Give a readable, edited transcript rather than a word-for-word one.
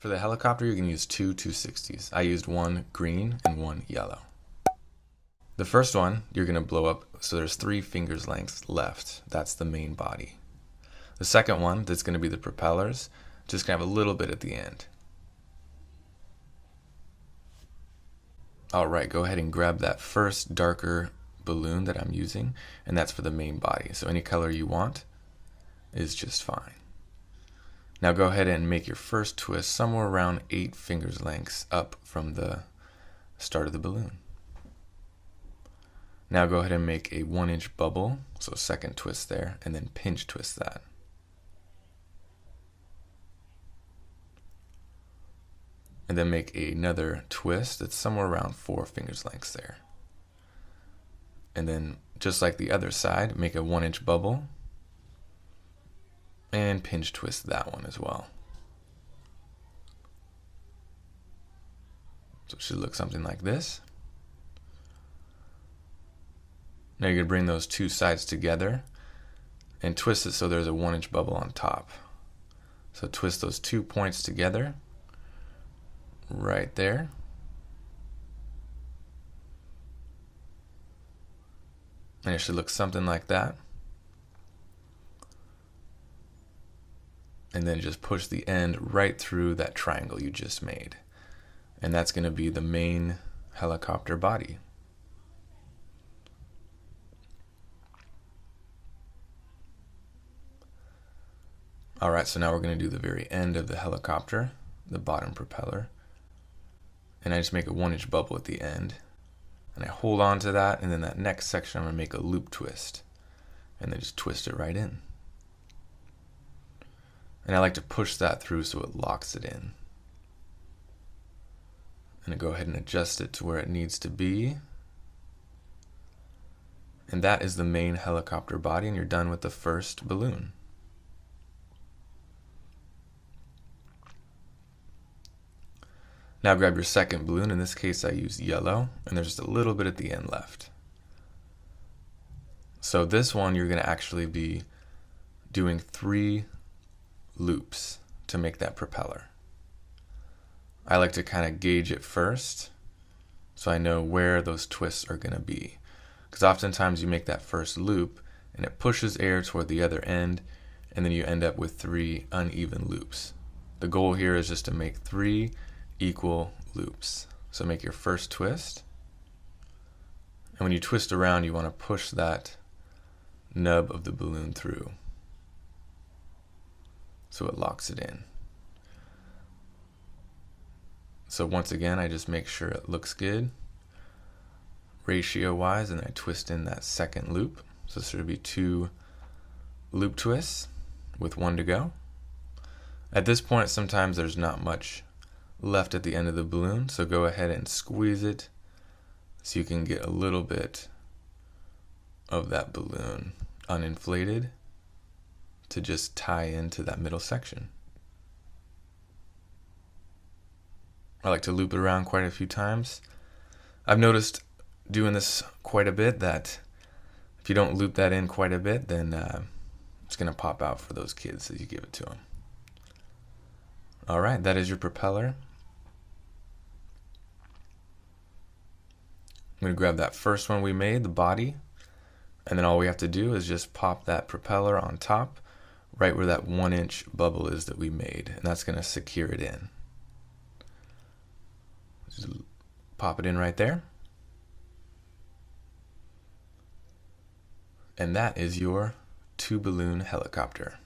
For the helicopter, you can use two 260s. I used one green and one yellow. The first one, you're going to blow up, so there's 3 fingers lengths left. That's the main body. The second one, that's going to be the propellers, just going to have a little bit at the end. Alright, go ahead and grab that first darker balloon that I'm using, and that's for the main body. So any color you want is just fine. Now go ahead and make your first twist somewhere around 8 fingers lengths up from the start of the balloon. Now go ahead and make a 1-inch bubble, so second twist there, and then pinch twist that. And then make another twist that's somewhere around 4 fingers lengths there. And then just like the other side, make a 1-inch bubble and pinch twist that one as well. So it should look something like this. Now you're going to bring those 2 sides together and twist it so there's a 1-inch bubble on top. So twist those 2 points together right there. And it should look something like that. And then just push the end right through that triangle you just made. And that's going to be the main helicopter body. Alright, so now we're going to do the very end of the helicopter, the bottom propeller. And I just make a 1-inch bubble at the end. And I hold on to that, and then that next section I'm going to make a loop twist. And then just twist it right in. And I like to push that through so it locks it in. And I go ahead and adjust it to where it needs to be. And that is the main helicopter body, and you're done with the first balloon. Now grab your second balloon. In this case I used yellow, and there's just a little bit at the end left. So this one you're going to actually be doing 3 loops to make that propeller. I like to kind of gauge it first so I know where those twists are going to be, because oftentimes you make that first loop and it pushes air toward the other end, and then you end up with 3 uneven loops. The goal here is just to make 3 equal loops. So make your first twist, and when you twist around you want to push that nub of the balloon through so it locks it in. So once again I just make sure it looks good ratio wise, and I twist in that second loop. So this should be 2 loop twists with 1 to go. At this point sometimes there's not much left at the end of the balloon, so go ahead and squeeze it so you can get a little bit of that balloon uninflated to just tie into that middle section. I like to loop it around quite a few times. I've noticed doing this quite a bit that if you don't loop that in quite a bit, then it's going to pop out for those kids as you give it to them. Alright, that is your propeller. I'm going to grab that first one we made, the body, and then all we have to do is just pop that propeller on top right where that 1-inch bubble is that we made, and that's going to secure it in. Just pop it in right there. And that is your 2-balloon helicopter.